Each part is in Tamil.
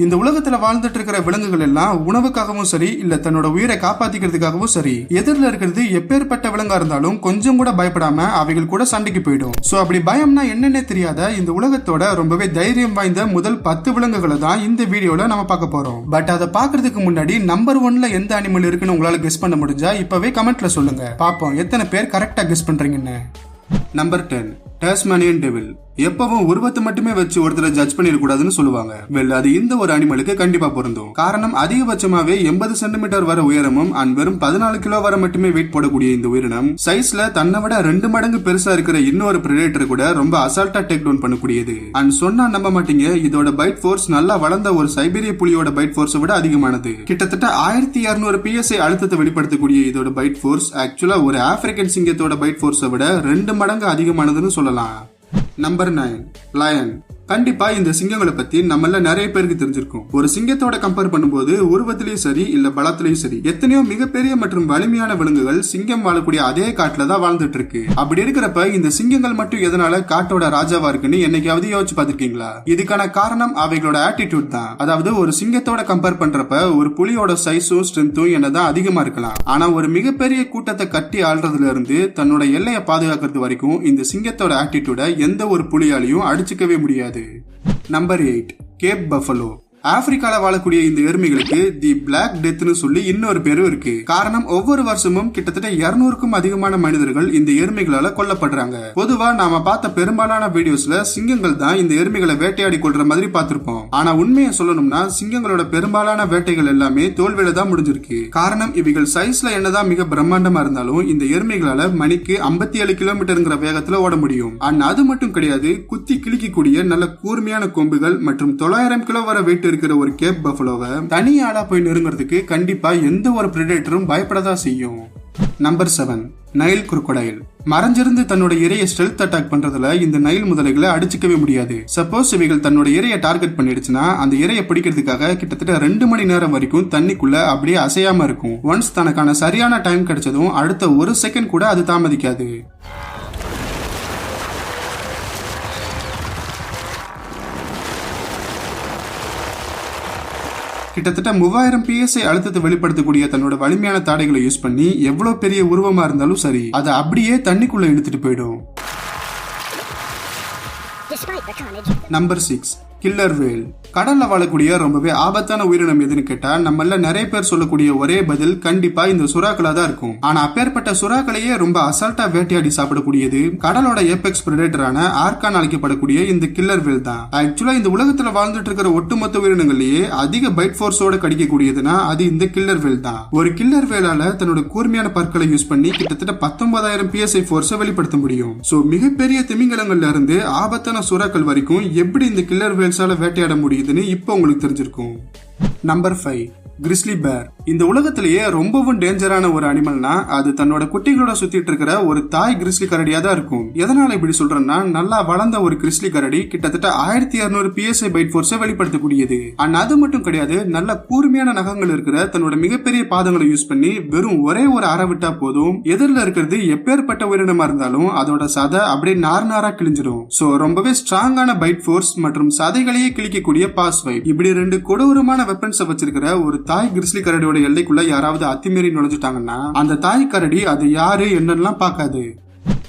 இந்த உலகத்துல வாழ்ந்துட்டு இருக்கிற விலங்குகள் எல்லாம் உணவுக்காகவும் சரி இல்ல தன்னோட உயிரை காப்பாத்திக்கிறதுக்காகவும் சரி எதிரில இருக்கிறது எப்பேற்பட்ட விலங்கா இருந்தாலும் கொஞ்சம் கூட பயப்படாம அவைகள் கூட சண்டைக்கு போயிடும். சோ அப்படி பயம்னா என்னன்னே தெரியாத இந்த உலகத்தோட ரொம்பவே தைரியம் வாய்ந்த முதல் 10 விலங்குகளை தான் இந்த வீடியோல நம்ம பார்க்க போறோம். பட் அதை பாக்குறதுக்கு முன்னாடி நம்பர் 1ல எந்த அனிமல் இருக்குன்னு உங்களால கெஸ் பண்ண முடிஞ்சா இப்பவே கமெண்ட்ல சொல்லுங்க. பாப்போம் எத்தனை பேர் கரெக்டா கெஸ் பண்றீங்கன்னு. Number 10 Tasmanian devil. எப்பவும் உருவத்தை மட்டுமே வச்சு ஒருத்தரை ஜட்ஜ் பண்ணிடக்கூடாதுன்னு சொல்லுவாங்க. அது இந்த ஒரு அனிமலுக்கு கண்டிப்பா பொருந்தும். காரணம் அதிகபட்சமாவே 80 சென்டிமீட்டர் வர உயரமும் அண்ட் வெறும் 14 கிலோ வர மட்டுமே வெயிட் போடக்கூடிய இந்த உயிரினம் சைஸ்ல தன்னை விட 2 மடங்கு பெருசா இருக்கிற இன்னொரு பிரெடேட்டர் கூட ரொம்ப அசால்ட்டா டேக் டவுன் பண்ணக்கூடியது. அண்ட் சொன்னா நம்ப மாட்டீங்க, இதோட பைட் ஃபோர்ஸ் நல்லா வளர்ந்த ஒரு சைபீரிய புலியோட பைட் ஃபோர்ஸை விட அதிகமானது. கிட்டத்தட்ட 1200 PSI அழுத்தத்தை வெளிப்படுத்தக்கூடிய இதோட பைட் ஃபோர்ஸ் ஆக்சுவலா ஒரு ஆப்பிரிக்கன் சிங்கத்தோட பைட் ஃபோர்ஸை விட 2 மடங்கு அதிகமானதுன்னு சொல்லலாம். Number 9 lion. கண்டிப்பா இந்த சிங்கங்களை பத்தி நம்மள நிறைய பேருக்கு தெரிஞ்சிருக்கும். ஒரு சிங்கத்தோட கம்பேர் பண்ணும்போது உருவத்திலயும் சரி இல்ல பலத்திலயும் சரி எத்தனையோ மிகப்பெரிய மற்றும் வலிமையான விலங்குகள் சிங்கம் வாழக்கூடிய அதே காட்டுல தான் வாழ்ந்துட்டு இருக்கு. அப்படி இருக்கிறப்ப இந்த சிங்கங்கள் மட்டும் எதனால காட்டோட ராஜாவா இருக்குன்னு என்னைக்காவது யோசிச்சு பாத்திருக்கீங்களா? இதுக்கான காரணம் அவைகளோட ஆட்டிடியூட் தான். அதாவது ஒரு சிங்கத்தோட கம்பேர் பண்றப்ப ஒரு புலியோட சைஸும் ஸ்ட்ரென்த்தும் என்னதான் அதிகமா இருக்கலாம். ஆனா ஒரு மிகப்பெரிய கூட்டத்தை கட்டி ஆள்றதுல இருந்து தன்னோட எல்லையை பாதுகாக்கிறது வரைக்கும் இந்த சிங்கத்தோட ஆட்டிடியூட எந்த ஒரு புலியாலையும் அடிச்சுக்கவே முடியாது. Number 8 Cape buffalo. ஆப்பிரிக்கால வாழக்கூடிய இந்த எருமைகளுக்கு தி பிளாக் டெத்னு சொல்லி இன்னொரு பேரும் இருக்கு. காரணம் ஒவ்வொரு வருஷமும் கிட்டத்தட்ட 200க்கும் அதிகமான மனிதர்கள் இந்த எருமைகளால கொல்லப்படுறாங்க. பொதுவா நாம பார்த்த பெரும்பாலான வீடியோஸ்ல சிங்கங்கள் தான் இந்த எருமைகளை வேட்டையாடி கொள்ற மாதிரி பார்த்திருப்போம். ஆனா உண்மையை சொல்லணும்னா சிங்கங்களோட பெரும்பாலான வேட்டைகள் எல்லாமே தோல்வியில தான் முடிஞ்சிருக்கு. காரணம் இவைகள் சைஸ்ல என்னதான் மிக பிரம்மாண்டமா இருந்தாலும் இந்த எருமைகளால மணிக்கு 57 கிலோமீட்டருங்கிற வேகத்துல ஓட முடியும். அண்ட் அது மட்டும் கிடையாது, குத்தி கிழிக்கக்கூடிய நல்ல கூர்மையான கொம்புகள் மற்றும் 900 கிலோ வர வெயிட் இருக்கிற ஒரு கேப் பஃபலோவை தனி ஆளா போய் நெருங்கிறதுக்கு கண்டிப்பா எந்த ஒரு பிரெடேட்டரும் பயப்படதான் செய்யும். Number 7 Nile crocodile. மறைஞ்சிருந்து தன்னோட இரையை ஸ்டெல்த் அட்டாக் பண்றதுல இந்த நைல் முதலைகளை அடிச்சுக்கவே முடியாது. சப்போஸ் இவைகள் தன்னோட இரையை டார்கெட் பண்ணிடுச்சுன்னா அந்த இரையை பிடிக்கிறதுக்காக கிட்டத்தட்ட 2 மணி நேரம் வரைக்கும் தண்ணிக்குள்ள அப்படியே அசையாம இருக்கும். ஒன்ஸ் தனக்கான சரியான டைம் கிடைச்சதும் அடுத்த 1 செகண்ட் கூட அது தாமதிக்காது. கிட்டத்தட்ட 3000 PSI அழுத்தத்தை வெளிப்படுத்தக்கூடிய தன்னோட வலிமையான தாடைகளை யூஸ் பண்ணி எவ்வளவு பெரிய உருவமா இருந்தாலும் சரி அதை அப்படியே தண்ணிக்குள்ள இழுத்துட்டு போயிடும். நம்பர் 6 கில்லர் வேல். கடல்ல வாழக்கூடிய ரொம்பவே ஆபத்தான உயிரினம் எதுன்னு கேட்டா நம்மள நிறைய பேர் சொல்லக்கூடிய ஒரே பதில் கண்டிப்பா இந்த சுறாக்களா தான் இருக்கும். ஆனா அப்பேற்பட்ட சுறாக்களையே ரொம்ப அசால்ட்டா வேட்டையாடி சாப்பிடக்கூடியது கடலோட ஏபெக்ஸ் பிரெடேட்டரான ஆர்கான் அழைக்கப்படக்கூடிய இந்த கில்லர் வேல் தான். ஆக்சுவலா இந்த உலகத்துல வாழ்ந்துட்டு இருக்கிற ஒட்டுமொத்த உயிரினங்கள்லயே அதிக பைட் ஃபோர்ஸோட கடிக்கக்கூடியதுன்னா அது இந்த கில்லர் வேல் தான். ஒரு கில்லர் வேலால தன்னோட கூர்மையான பற்களை யூஸ் பண்ணி கிட்டத்தட்ட 19000 PSI ஃபோர்ஸை வெளிப்படுத்த முடியும். சோ மிகப்பெரிய திமிங்கலங்கள்ல இருந்து ஆபத்தான சுறாக்கள் வரைக்கும் எப்படி இந்த கில்லர் வேல்ஸால வேட்டையாட முடியுதுன்னு இப்ப உங்களுக்கு தெரிஞ்சிருக்கும். நம்பர் 5 கிரிஸ்லி பேர். இந்த உலகத்திலேயே ரொம்பவும் டேஞ்சரான ஒரு அனிமல்னா அது தன்னோட குட்டிகளோட சுத்திட்டு இருக்கிற ஒரு தாய் கிரிஸ்லி கரடியா தான் இருக்கும். எதனால இப்படி சொல்றேன்னா நல்லா வளர்ந்த ஒரு கிரிஸ்லி கரடி கிட்டத்தட்ட 1200 PSI பைட் ஃபோர்ஸை வெளிப்படுத்தக்கூடியது. அண்ட் அது மட்டும் கிடையாது, நல்ல கூர்மையான நகங்கள் இருக்கிற தன்னோட மிகப்பெரிய பாதங்களை யூஸ் பண்ணி வெறும் ஒரே ஒரு அரை விட்டா போதும் எதிரில் இருக்கிறது எப்பேற்பட்ட உயிரினமா இருந்தாலும் அதோட சதை அப்படியே நாரா கிழிஞ்சிடும். சோ ரொம்பவே ஸ்ட்ராங்கான பைட் ஃபோர்ஸ் மற்றும் சதைகளையே கிழிக்கக்கூடிய பாஸ் வைப், இப்படி 2 கொடூரமான வெப்பன்ஸை வச்சிருக்கிற ஒரு தாய் கிரிஸ்லி கரடியோட எல்லைக்குள்ள யாராவது அத்துமீறி நுழைஞ்சிட்டாங்கன்னா அந்த தாய் கரடி அது யாரு என்னெல்லாம் பார்க்காது.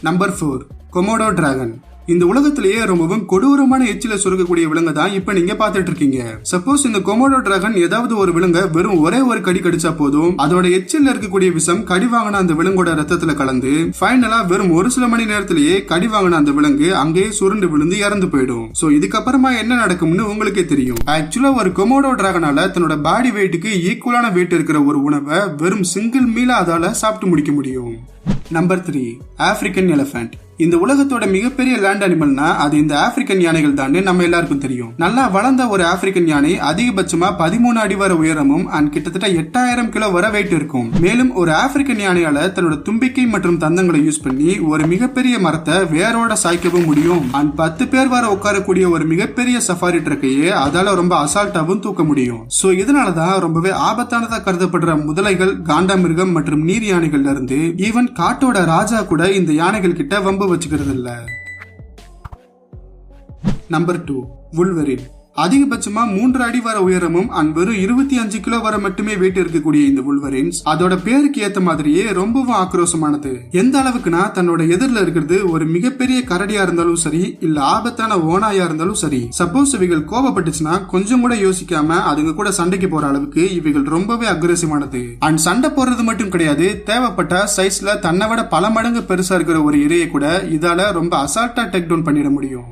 Number 4 Komodo dragon. இந்த உலகத்திலேயே ரொம்பவும் கொடூரமான எச்சில சுருக்கக்கூடிய விலங்கு தான் இப்ப நீங்க பாத்துட்டு இருக்கீங்க. சப்போஸ் இந்த கொமோடோ டிராகன் ஏதாவது ஒரு விலங்க வெறும் ஒரே ஒரு கடி கடிச்சா போதும் அதோட எச்சில இருக்கக்கூடிய விஷம் கடி வாங்கின அந்த விலங்கோட ரத்தத்துல கலந்து ஃபைனலா வெறும் ஒரு சில மணி நேரத்திலேயே கடி வாங்கின அந்த விலங்கு அங்கேயே சுருண்டு விழுந்து இறந்து போயிடும். சோ இதுக்கப்புறமா என்ன நடக்கும்னு உங்களுக்கே தெரியும். ஆக்சுவலா ஒரு கொமோடோ டிராகனால தன்னோட பாடி வெயிட்டுக்கு ஈக்குவலான வெயிட் இருக்கிற ஒரு உணவை வெறும் சிங்கிள் மீலா அதால சாப்பிட்டு முடிக்க முடியும். Number 3 African elephant. இந்த உலகத்தோட மிகப்பெரிய லேண்ட் அனிமல்னா அது இந்த ஆப்பிரிக்கன் யானைகள் தான் நம்ம எல்லாருக்கும் தெரியும். நல்லா வளர்ந்த ஒரு ஆப்பிரிக்கன் யானை அதிகபட்சமா 13 அடி வர உயரமும் அண்ட் கிட்டத்தட்ட 8000 கிலோ வர வெயிட் இருக்கும். மேலும் ஒரு ஆப்பிரிக்கன் யானையால தன்னோட தும்பிக்கை மற்றும் தந்தங்களை யூஸ் பண்ணி ஒரு மிகப்பெரிய மரத்தை வேரோட சாய்க்கவும் முடியும். அண்ட் 10 பேர் வர உட்காரக்கூடிய ஒரு மிகப்பெரிய சஃபாரி ட்ரக்கையே அதால ரொம்ப அசால்ட்டாவும் தூக்க முடியும். சோ இதனாலதான் ரொம்பவே ஆபத்தானதா கருதப்படுற முதலைகள், காண்டாமிருகம் மற்றும் நீர் யானைகள்ல இருந்து ஈவன் காட்டோட ராஜா கூட இந்த யானைகள் கிட்ட வம்பு வச்சுக்கிறது இல்ல. நம்பர் 2 வுல்வரின். அதிகபட்சமா 3 அடி வர உயரமும் வெறும் 25 கிலோ வரை மட்டுமே வெயிட் இருக்கக்கூடிய இந்த வுல்வரின்ஸ் அதோட பேருக்கு ஏத்த மாதிரியே ரொம்பவும் ஆக்ரோஷமானது. எந்த அளவுக்குனா தன்னோட எதிரில இருக்கிறது ஒரு மிகப்பெரிய கரடியா இருந்தாலும் சரி இல்ல ஆபத்தான ஓனாயா இருந்தாலும் சரி, சப்போஸ் இவைகள் கோபப்பட்டுச்சுன்னா கொஞ்சம் கூட யோசிக்காம அதுங்க கூட சண்டைக்கு போற அளவுக்கு இவைகள் ரொம்பவே அக்ரெசிவானது. அண்ட் சண்டை போடுறது மட்டும் கிடையாது, தேவைப்பட்ட சைஸ்ல தன்னை விட பல மடங்கு பெருசா இருக்கிற ஒரு இரையை கூட இதால ரொம்ப அசால்ட்டா டேக் டவுன் பண்ணிட முடியும்.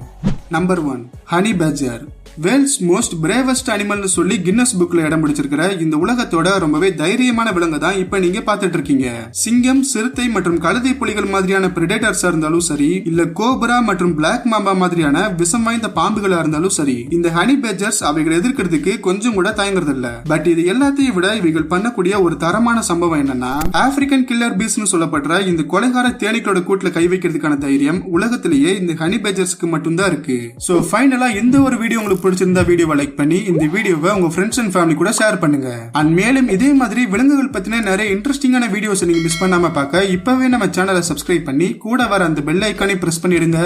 Number 1, honey badger. World's most bravest அனிமல்னு சொல்லி கின்னஸ் புக்ல இடம் பிடிச்சிருக்கிற இந்த உலகத்தோட ரொம்பவே தைரியமான விலங்கு தான் இப்ப நீங்க பாத்துட்டு இருக்கீங்க. சிங்கம், சிறுத்தை மற்றும் கழுதை புலிகள் மாதிரியான பிரெடேட்டர்ஸா இருந்தாலும் சரி இல்ல கோப்ரா மற்றும் பிளாக் மாம்பா மாதிரியான விஷம் வாய்ந்த பாம்புகளா இருந்தாலும் சரி, இந்த ஹனி பேட்ஜர்ஸ் அவைகளை எதிர்க்கிறதுக்கு கொஞ்சம் கூட தயங்குறது இல்ல. பட் இது எல்லாத்தையும் விட இவைகள் பண்ணக்கூடிய ஒரு தரமான சம்பவம் என்னன்னா, ஆப்பிரிக்கன் கில்லர் பீஸ்னு சொல்லப்படுற இந்த கொலைகார தேனீக்களோட கூட்டுல கை வைக்கிறதுக்கான தைரியம் உலகத்திலேயே இந்த ஹனி பேட்ஜர்ஸ்க்கு மட்டும்தான் இருக்கு. சோ ஃபைனலா இந்த ஒரு வீடியோ உங்களுக்கு பிடிச்சிருந்தா வீடியோவை லைக் பண்ணி இந்த வீடியோவை உங்க ஃப்ரெண்ட்ஸ் அண்ட் ஃபேமிலி கூட ஷேர் பண்ணுங்க. அண்ட் மேலும் இதே மாதிரி விலங்குகள் பத்தின நிறைய இன்ட்ரெஸ்டிங்கான வீடியோஸ் நீங்க மிஸ் பண்ணாம பார்க்க இப்பவே நம்ம சேனலை சப்ஸ்கிரைப் பண்ணி கூட வர அந்த பெல் ஐகானை பிரஸ் பண்ணிடுங்க.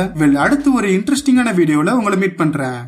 அடுத்து ஒரு இன்ட்ரெஸ்டிங்கான வீடியோல உங்களை மீட் பண்றேன்.